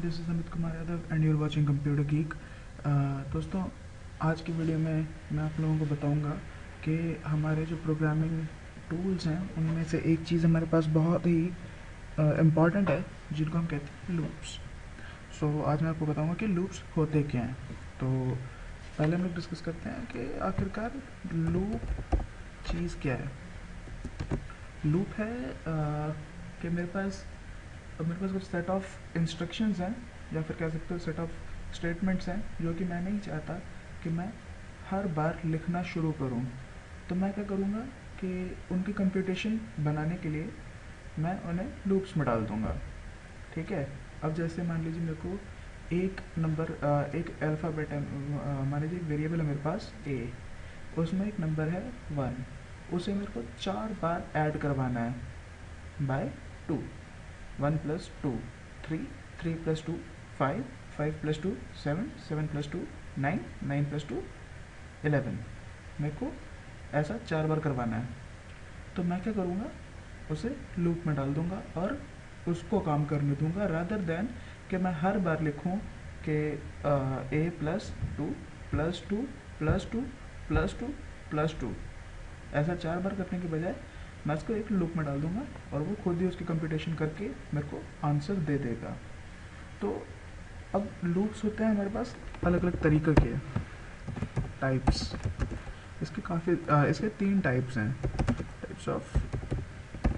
This is Amit Kumar Yadav and you are watching computer geek. दोस्तों, आज की वीडियो में मैं आप लोगों को बताऊंगा कि हमारे जो प्रोग्रामिंग टूल्स हैं उनमें से एक चीज़ हमारे पास बहुत ही इम्पॉर्टेंट है, जिनको हम कहते हैं लूप्स। सो आज मैं आपको बताऊंगा कि लूप्स होते क्या हैं। तो पहले हम लोग डिस्कस करते हैं कि आखिरकार लूप चीज़ क्या है। लूप है कि मेरे पास कुछ सेट ऑफ इंस्ट्रक्शंस हैं, या फिर कह सकते हो सेट ऑफ स्टेटमेंट्स हैं, जो कि मैं नहीं चाहता कि मैं हर बार लिखना शुरू करूं। तो मैं क्या करूंगा कि उनकी कंप्यूटेशन बनाने के लिए मैं उन्हें लूप्स में डाल दूंगा। ठीक है। अब जैसे मान लीजिए मेरे को एक नंबर, एक अल्फ़ाबेट है, मान लीजिए एक वेरिएबल है मेरे पास ए, उसमें एक नंबर है 1, उसे मेरे को 4 बार ऐड करवाना है बाय 2। 1 + 2 3, 3 + 2 5, 5 + 2 7, 7 + 2 9, 9 + 2 11। मेरे को ऐसा 4 बार करवाना है। तो मैं क्या करूँगा, उसे लूप में डाल दूँगा और उसको काम करने दूँगा, रादर देन कि मैं हर बार लिखूँ कि a + 2 + 2 + 2 + 2 + 2। ऐसा 4 बार करने के बजाय मैं इसको एक लूप में डाल दूंगा और वो खुद ही उसकी कंप्यूटेशन करके मेरे को आंसर दे देगा। तो अब लूप्स होते हैं हमारे पास अलग अलग तरीके के टाइप्स। इसके 3 टाइप्स हैं, टाइप्स ऑफ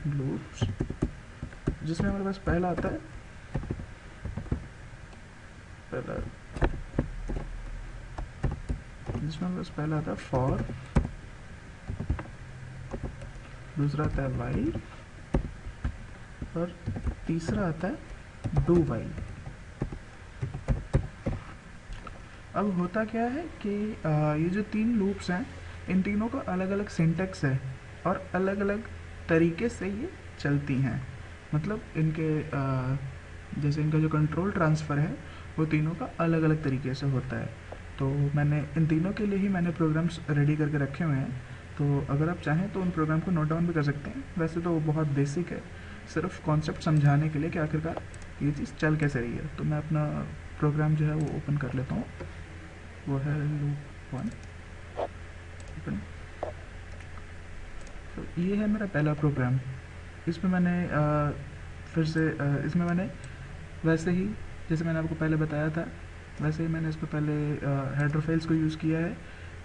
लूप्स। जिसमें हमारे पास पहला आता है फॉर, दूसरा आता है वाइल और तीसरा आता है डू वाइल। अब होता क्या है कि ये जो 3 लूप्स हैं, इन तीनों का अलग अलग सिंटेक्स है और अलग अलग तरीके से ये चलती हैं। मतलब इनके जैसे इनका जो कंट्रोल ट्रांसफ़र है वो तीनों का अलग अलग तरीके से होता है। तो मैंने इन तीनों के लिए ही मैंने प्रोग्राम्स रेडी करके रखे हुए हैं। तो अगर आप चाहें तो उन प्रोग्राम को नोट डाउन भी कर सकते हैं। वैसे तो वो बहुत बेसिक है, सिर्फ कॉन्सेप्ट समझाने के लिए कि आखिरकार ये चीज़ चल कैसे रही है। तो मैं अपना प्रोग्राम जो है वो ओपन कर लेता हूँ। वो है लूप 1 ओपन। तो ये है मेरा पहला प्रोग्राम। इसमें मैंने इसमें मैंने वैसे ही जैसे मैंने आपको पहले बताया था, वैसे ही मैंने इसमें पहले हेडर फाइल्स को यूज़ किया है,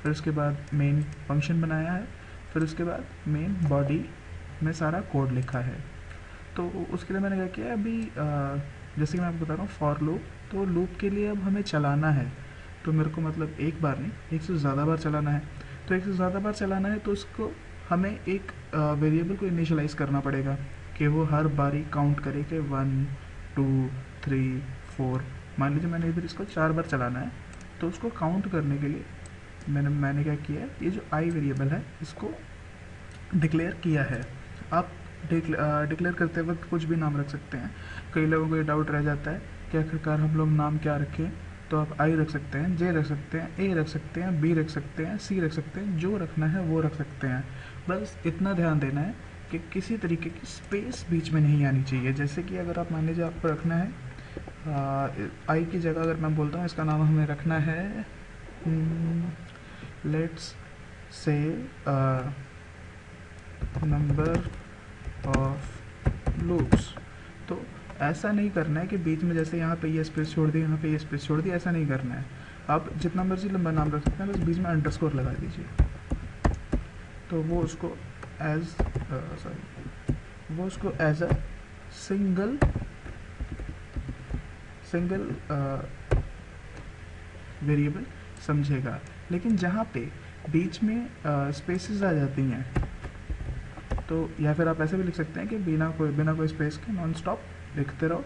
फिर उसके बाद मेन फंक्शन बनाया है, फिर उसके बाद मेन बॉडी में सारा कोड लिखा है। तो उसके लिए मैंने क्या किया, अभी जैसे कि मैं आपको बता रहा हूँ फॉर लूप, तो लूप के लिए अब हमें चलाना है। तो मेरे को मतलब एक बार नहीं, एक से ज़्यादा बार चलाना है। तो एक से ज़्यादा बार चलाना है तो उसको हमें एक वेरिएबल को इनिशियलाइज़ करना पड़ेगा कि वो हर बारी काउंट करे कि 1 2 3 4। मान लीजिए मैंने इधर इसको 4 बार चलाना है, तो उसको काउंट करने के लिए मैंने क्या किया है, ये जो आई वेरिएबल है इसको डिक्लेयर किया है। आप डिक्लेयर करते वक्त कुछ भी नाम रख सकते हैं। कई लोगों को ये डाउट रह जाता है कि आखिरकार हम लोग नाम क्या रखें। तो आप आई रख सकते हैं, जे रख सकते हैं, ए रख सकते हैं, बी रख सकते हैं, सी रख सकते हैं, जो रखना है वो रख सकते हैं। बस इतना ध्यान देना है कि किसी तरीके की स्पेस बीच में नहीं आनी चाहिए। जैसे कि अगर आप मान लीजिए आपको रखना है आई की जगह, अगर मैं बोलता हूँ इसका नाम हमें रखना है let's say number of loops, तो ऐसा नहीं करना है कि बीच में जैसे यहाँ पे ये स्पेस छोड़ दी, यहाँ पे ये स्पेस छोड़ दी, ऐसा नहीं करना है। आप जितना मर्जी लंबा नाम रख सकते हैं, बस बीच में अंडरस्कोर लगा दीजिए। तो वो उसको एज अ सिंगल वेरिएबल समझेगा। लेकिन जहाँ पे बीच में स्पेसेस आ जाती हैं, तो या फिर आप ऐसे भी लिख सकते हैं कि बिना कोई स्पेस के नॉन स्टॉप लिखते रहो।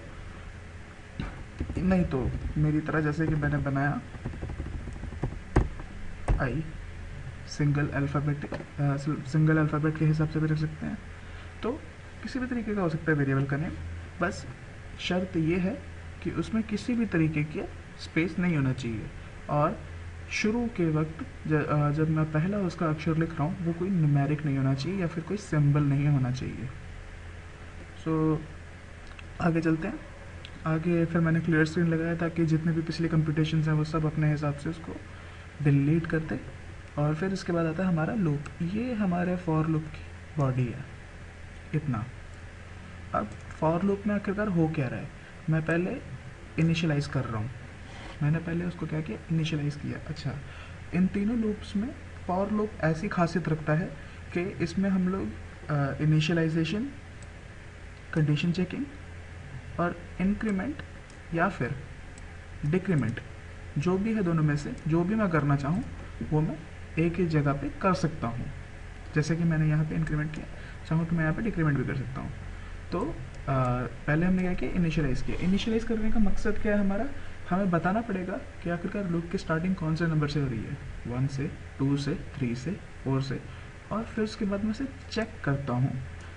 नहीं तो मेरी तरह जैसे कि मैंने बनाया आई सिंगल अल्फ़ाबेट के हिसाब से भी रख सकते हैं। तो किसी भी तरीके का हो सकता है वेरिएबल का नेम। बस शर्त ये है कि उसमें किसी भी तरीके के स्पेस नहीं होना चाहिए, और शुरू के वक्त जब मैं पहला उसका अक्षर लिख रहा हूँ वो कोई न्यूमेरिक नहीं होना चाहिए या फिर कोई सिंबल नहीं होना चाहिए। सो आगे चलते हैं। आगे फिर मैंने क्लियर स्क्रीन लगाया ताकि जितने भी पिछले कंप्यूटेशंस हैं वो सब अपने हिसाब से उसको डिलीट कर दे। और फिर इसके बाद आता है हमारा लूप। ये हमारे फॉर लूप की बॉडी है, इतना। अब फॉर लूप में आखिरकार हो क्या रहा है, मैं पहले इनिशियलाइज़ कर रहा हूँ। मैंने पहले उसको क्या किया, इनिशियलाइज़ किया। अच्छा, इन तीनों लूप्स में फॉर लूप ऐसी खासियत रखता है कि इसमें हम लोग इनिशियलाइजेशन, कंडीशन चेकिंग और इंक्रीमेंट या फिर डिक्रीमेंट, जो भी है दोनों में से जो भी मैं करना चाहूँ वो मैं एक ही जगह पे कर सकता हूँ। जैसे कि मैंने यहाँ पे इंक्रीमेंट किया, चाहूँ तो मैं यहाँ पे डिक्रीमेंट भी कर सकता हूँ। तो पहले हमने क्या किया, इनिशियलाइज़ किया। इनिशियलाइज़ करने का मकसद क्या है हमारा, हमें बताना पड़ेगा कि आखिरकार लूप की स्टार्टिंग कौन से नंबर से हो रही है, 1 से, 2 से, 3 से, 4 से। और फिर उसके बाद मैं से चेक करता हूँ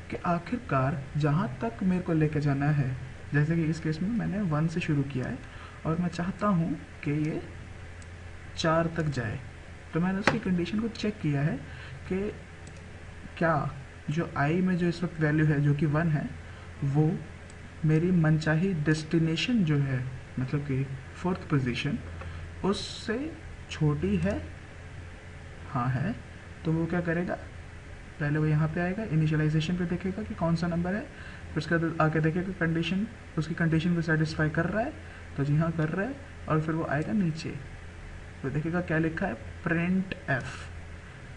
कि आखिरकार जहाँ तक मेरे को लेके जाना है, जैसे कि इस केस में मैंने 1 से शुरू किया है और मैं चाहता हूँ कि ये 4 तक जाए। तो मैंने उसकी कंडीशन को चेक किया है कि क्या जो आई में जो इस वक्त वैल्यू है जो कि 1 है, वो मेरी मनचाही डेस्टिनेशन जो है, मतलब कि 4th पोजीशन, उससे छोटी है। हाँ है, तो वो क्या करेगा, पहले वो यहाँ पे आएगा, इनिशियलाइजेशन पे देखेगा कि कौन सा नंबर है, फिर उसके बाद आके देखेगा कंडीशन, उसकी कंडीशन को सेटिस्फाई कर रहा है, तो जी हाँ कर रहा है। और फिर वो आएगा नीचे, तो देखेगा क्या लिखा है, प्रिंट एफ।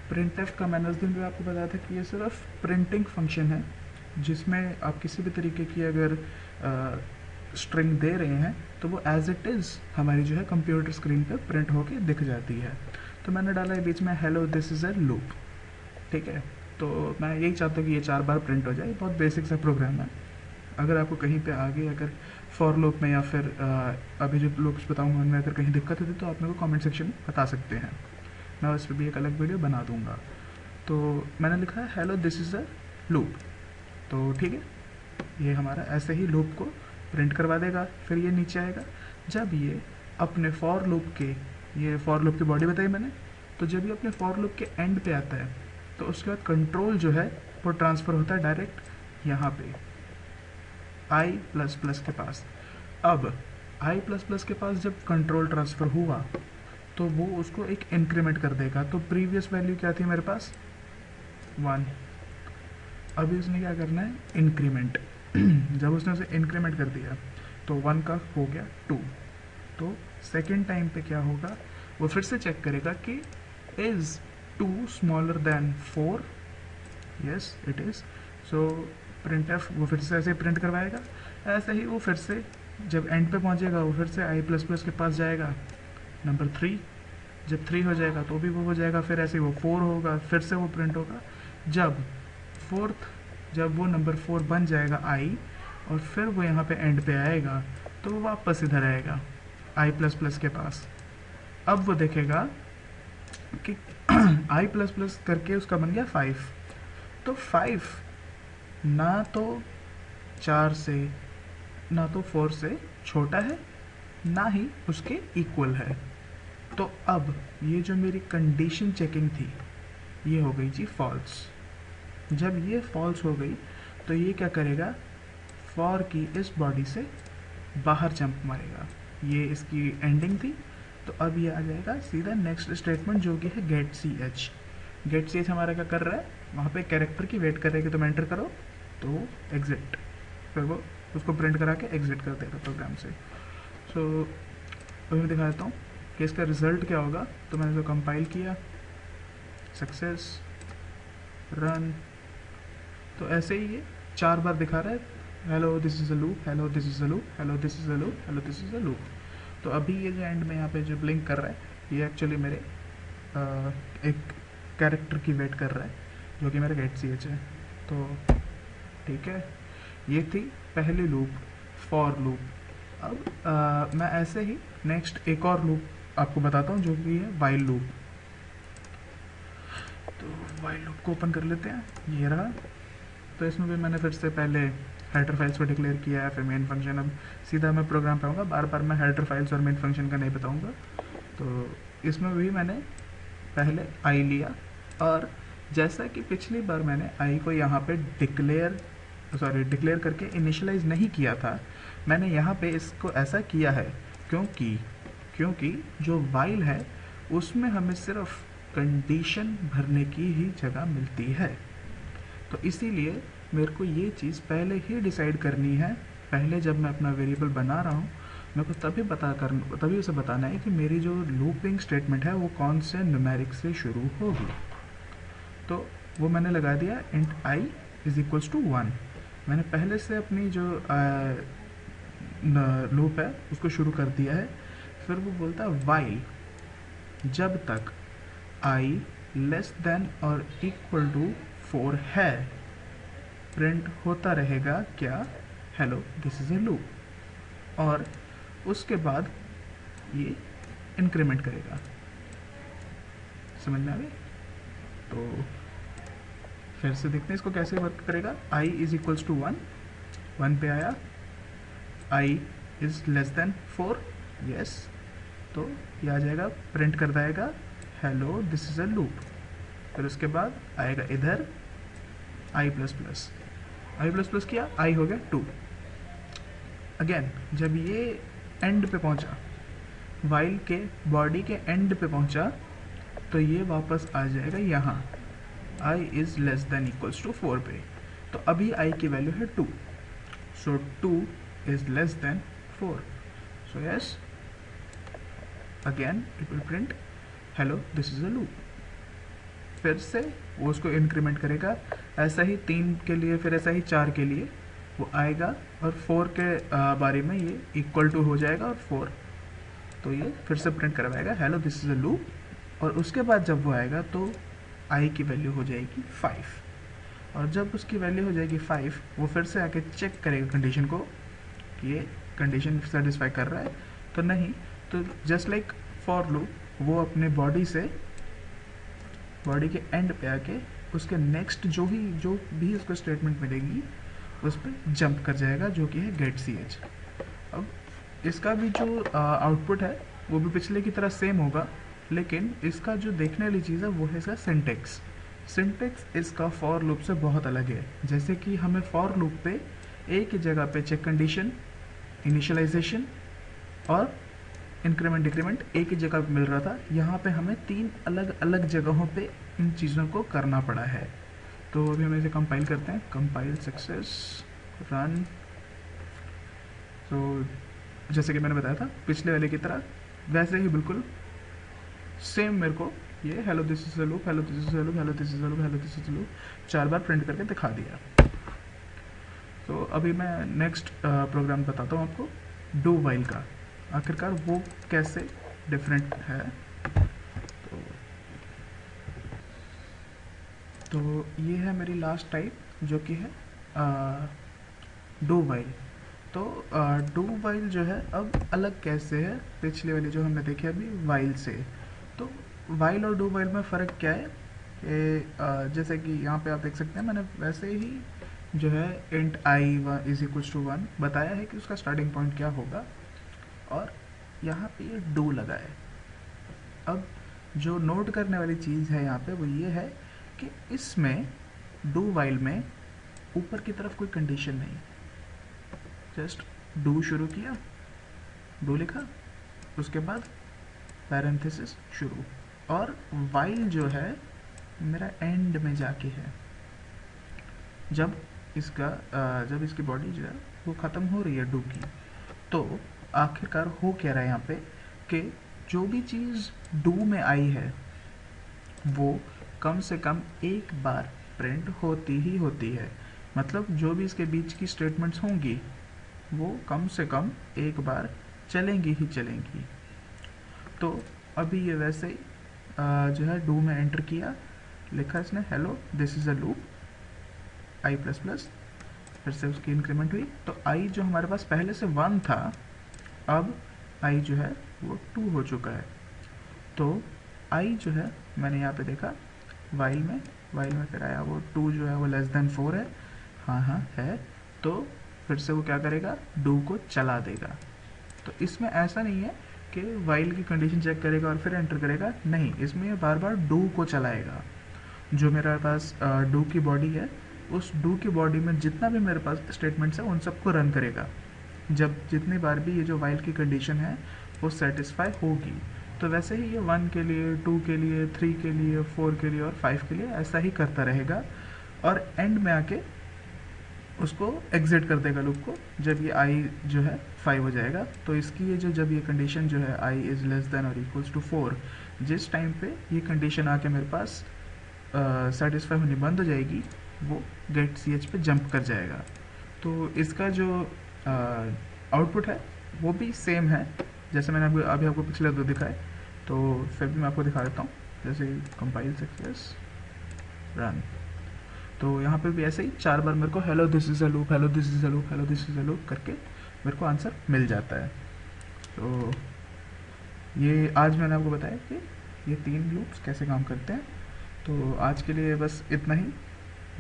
प्रिंट एफ का मैंने उस दिन भी आपको बताया था कि ये सिर्फ प्रिंटिंग फंक्शन है, जिसमें आप किसी भी तरीके की अगर स्ट्रिंग दे रहे हैं तो वो एज इट इज़ हमारी जो है कंप्यूटर स्क्रीन पे प्रिंट होके दिख जाती है। तो मैंने डाला है बीच में hello this is a loop, ठीक है। तो मैं यही चाहता हूँ कि ये 4 बार प्रिंट हो जाए। बहुत बेसिक सा प्रोग्राम है। अगर आपको कहीं पे आगे अगर फॉर लूप में या फिर अभी जो लूप्स बताऊँगा उनमें अगर कहीं दिक्कत होती तो आप मेरे को कमेंट सेक्शन में बता सकते हैं, मैं उस पर भी एक अलग वीडियो बना दूँगा। तो मैंने लिखा है hello this is a loop, तो ठीक है, ये हमारा ऐसे ही लूप को प्रिंट करवा देगा। फिर ये नीचे आएगा, जब ये अपने फॉर लूप के, ये फॉर लूप की बॉडी बताई मैंने, तो जब ये अपने फॉर लूप के एंड पे आता है तो उसके बाद कंट्रोल जो है वो ट्रांसफ़र होता है डायरेक्ट यहाँ पे आई प्लस प्लस के पास। अब आई प्लस प्लस के पास जब कंट्रोल ट्रांसफ़र हुआ तो वो उसको एक इंक्रीमेंट कर देगा। तो प्रीवियस वैल्यू क्या थी मेरे पास, 1। अभी उसने क्या करना है, इंक्रीमेंट। जब उसने उसे इंक्रीमेंट कर दिया तो 1 का हो गया 2। तो सेकेंड टाइम पे क्या होगा, वो फिर से चेक करेगा कि is 2 smaller than 4, yes it is. So print F वो फिर से ऐसे प्रिंट करवाएगा। ऐसे ही वो फिर से जब एंड पे पहुंचेगा वो फिर से आई प्लस प्लस के पास जाएगा, नंबर 3। जब 3 हो जाएगा तो भी वो हो जाएगा, फिर ऐसे ही वो 4 होगा, फिर से वो प्रिंट होगा। जब वो नंबर 4 बन जाएगा आई, और फिर वो यहाँ पे एंड पे आएगा तो वो वापस इधर आएगा आई प्लस प्लस के पास। अब वो देखेगा कि आई प्लस प्लस करके उसका बन गया 5। तो 5 ना तो 4 से ना तो 4 से छोटा है, ना ही उसके इक्वल है। तो अब ये जो मेरी कंडीशन चेकिंग थी ये हो गई जी फॉल्स। जब ये फॉल्स हो गई तो ये क्या करेगा, फॉर की इस बॉडी से बाहर जंप मारेगा। ये इसकी एंडिंग थी, तो अब ये आ जाएगा सीधा नेक्स्ट स्टेटमेंट जो कि है get c h. Get c h हमारा क्या कर रहा है, वहाँ पे कैरेक्टर की वेट कर रहा है कि तुम एंटर करो, तो एग्जिट, फिर वो उसको प्रिंट करा के एग्जिट कर देगा प्रोग्राम से। सो अभी मैं दिखा देता हूँ कि इसका रिज़ल्ट क्या होगा। तो मैंने इसको कंपाइल किया, सक्सेस, रन, तो ऐसे ही ये 4 बार दिखा रहा है, hello this is a loop, hello this is a loop, hello this is a loop, hello this is a loop. तो अभी ये जो एंड में यहाँ पे जो ब्लिंक कर रहा है ये एक्चुअली मेरे एक कैरेक्टर की वेट कर रहा है जो कि मेरा गेट सी एच है। तो ठीक है, ये थी पहली लूप, फॉर लूप। अब मैं ऐसे ही नेक्स्ट एक और लूप आपको बताता हूँ जो कि है वाइल लूप। तो वाइल लूप को ओपन कर लेते हैं, ये रहा। तो इसमें भी मैंने फिर से पहले हेडर फाइल्स को डिक्लेयर किया है, फिर मेन फंक्शन। अब सीधा मैं प्रोग्राम पे आऊँगा, बार बार मैं हेडर फाइल्स और मेन फंक्शन का नहीं बताऊँगा। तो इसमें भी मैंने पहले आई लिया, और जैसा कि पिछली बार मैंने आई को यहाँ पे डिक्लेयर सॉरी डिक्लेयर करके इनिशियलाइज नहीं किया था, मैंने यहाँ पे इसको ऐसा किया है क्योंकि जो वाइल है उसमें हमें सिर्फ कंडीशन भरने की ही जगह मिलती है। तो इसीलिए मेरे को ये चीज़ पहले ही डिसाइड करनी है, पहले जब मैं अपना वेरिएबल बना रहा हूँ मेरे को तभी उसे बताना है कि मेरी जो लूपिंग स्टेटमेंट है वो कौन से न्यूमेरिक से शुरू होगी। तो वो मैंने लगा दिया int i is equals to 1। मैंने पहले से अपनी जो लूप है उसको शुरू कर दिया है। फिर वो बोलता है वाइल जब तक आई लेस देन और इक्वल टू 4 है प्रिंट होता रहेगा क्या, hello this is a loop. और उसके बाद ये इंक्रीमेंट करेगा। समझ में आ गई? तो फिर से देखते हैं इसको कैसे वर्क करेगा। आई इज इक्वल्स टू 1 पे आया, आई इज लेस देन 4, यस, तो ये आ जाएगा, प्रिंट कर देगा hello this is a loop. फिर उसके बाद आएगा इधर आई प्लस प्लस किया, आई हो गया 2। अगेन जब ये एंड पे पहुंचा, वाइल के बॉडी के एंड पे पहुंचा, तो ये वापस आ जाएगा यहाँ I is less than equals to 4 पे। तो अभी आई की वैल्यू है 2, so 2 is less than 4, so yes again it will print hello this is a loop. फिर से वो उसको इंक्रीमेंट करेगा, ऐसा ही 3 के लिए, फिर ऐसा ही 4 के लिए वो आएगा, और 4 के बारे में ये इक्वल टू हो जाएगा और 4, तो ये फिर से प्रिंट करवाएगा hello this is a loop. और उसके बाद जब वो आएगा तो आई की वैल्यू हो जाएगी 5, और जब उसकी वैल्यू हो जाएगी 5 वो फिर से आके चेक करेगा कंडीशन को कि ये कंडीशन सेटिस्फाई कर रहा है तो नहीं। तो जस्ट लाइक फॉर लूप वो अपने बॉडी के एंड पे आके उसके नेक्स्ट जो भी उसको स्टेटमेंट मिलेगी उस पर जंप कर जाएगा, जो कि है गेट सी एच। अब इसका भी जो आउटपुट है वो भी पिछले की तरह सेम होगा, लेकिन इसका जो देखने वाली चीज़ है वो है इसका सिंटेक्स इसका फॉर लूप से बहुत अलग है। जैसे कि हमें फॉर लूप पे एक ही जगह पे चेक कंडीशन, इनिशियलाइजेशन और इंक्रीमेंट डिक्रीमेंट एक ही जगह पे मिल रहा था, यहाँ पे हमें 3 अलग अलग जगहों पे इन चीज़ों को करना पड़ा है। तो अभी हम इसे कंपाइल करते हैं, कंपाइल सक्सेस रन। तो जैसे कि मैंने बताया था पिछले वाले की तरह वैसे ही बिल्कुल सेम मेरे को ये hello this is a loop, hello this is a loop, hello this is a loop, hello this is a loop 4 bar print करके दिखा दिया। तो अभी मैं नेक्स्ट प्रोग्राम बताता हूँ आपको, डू वाइल का, आखिरकार वो कैसे डिफरेंट है। तो ये है मेरी लास्ट टाइप जो कि है डू वाइल। तो डू वाइल जो है अब अलग कैसे है पिछले वाली जो हमने देखी अभी वाइल से। तो वाइल और डू वाइल में फ़र्क क्या है कि जैसे कि यहाँ पे आप देख सकते हैं मैंने वैसे ही जो है int i is equals to 1 बताया है कि उसका स्टार्टिंग पॉइंट क्या होगा, और यहाँ पे ये डू लगा है। अब जो नोट करने वाली चीज़ है यहाँ पे वो ये है कि इसमें डू वाइल में ऊपर की तरफ कोई कंडीशन नहीं, जस्ट डू शुरू किया, डू लिखा, उसके बाद पैरेंथेसिस शुरू, और वाइल जो है मेरा एंड में जाके है। जब इसकी बॉडी जो है वो ख़त्म हो रही है डू की, तो आखिरकार हो क्या रहा है यहाँ पे कि जो भी चीज़ डू में आई है वो कम से कम एक बार प्रिंट होती ही होती है। मतलब जो भी इसके बीच की स्टेटमेंट्स होंगी वो कम से कम एक बार चलेंगी ही चलेंगी। तो अभी ये वैसे ही जो है डू में एंटर किया, लिखा इसने hello this is a loop I plus plus, फिर से उसकी इंक्रीमेंट हुई, तो आई जो हमारे पास पहले से 1 था अब आई जो है वो 2 हो चुका है। तो आई जो है मैंने यहाँ पे देखा वाइल में फिर आया वो 2 जो है वो लेस देन 4 है, हाँ है, तो फिर से वो क्या करेगा डू को चला देगा। तो इसमें ऐसा नहीं है कि वाइल की कंडीशन चेक करेगा और फिर एंटर करेगा, नहीं, इसमें बार बार डू को चलाएगा। जो मेरे पास डू की बॉडी है उस डू की बॉडी में जितना भी मेरे पास स्टेटमेंट्स है उन सबको रन करेगा। जब जितनी बार भी ये जो वाइल की कंडीशन है वो सेटिस्फाई होगी, तो वैसे ही ये 1 के लिए, 2 के लिए, 3 के लिए, 4 के लिए और 5 के लिए ऐसा ही करता रहेगा, और एंड में आके उसको एग्जिट कर देगा लूप को जब ये आई जो है 5 हो जाएगा। तो इसकी ये जो जब ये कंडीशन जो है आई इज़ लेस देन और इक्वल्स टू 4, जिस टाइम पे ये कंडीशन आके मेरे पास सेटिस्फाई होनी बंद हो जाएगी, वो गेट सी एच पे जंप कर जाएगा। तो इसका जो आउटपुट है वो भी सेम है जैसे मैंने अभी आपको पिछले दो दिखाए, तो फिर भी मैं आपको दिखा देता हूँ। जैसे कंपाइल सक्सेस रन, तो यहाँ पे भी ऐसे ही 4 बार मेरे को hello this is a loop, hello this is a loop, hello this is a loop करके मेरे को आंसर मिल जाता है। तो ये आज मैंने आपको बताया कि ये 3 लूप्स कैसे काम करते हैं। तो आज के लिए बस इतना ही।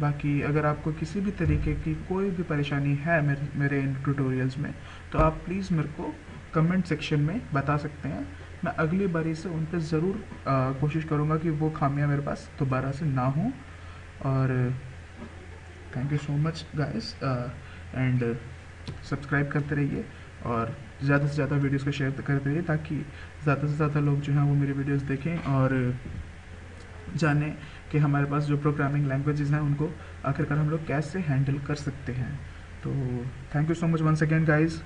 बाकी अगर आपको किसी भी तरीके की कोई भी परेशानी है मेरे इन ट्यूटोरियल्स में, तो आप प्लीज़ मेरे को कमेंट सेक्शन में बता सकते हैं। मैं अगली बारी से उन पर ज़रूर कोशिश करूँगा कि वो खामियां मेरे पास दोबारा से ना हों। और thank you so much guys, and subscribe करते रहिए और ज़्यादा से ज़्यादा वीडियोस को शेयर करते रहिए, ताकि ज़्यादा से ज़्यादा लोग जो हैं वो मेरी वीडियोस देखें और जानें कि हमारे पास जो प्रोग्रामिंग लैंग्वेजेस हैं उनको आखिरकार हम लोग कैसे हैंडल कर सकते हैं। तो thank you so much once again guys.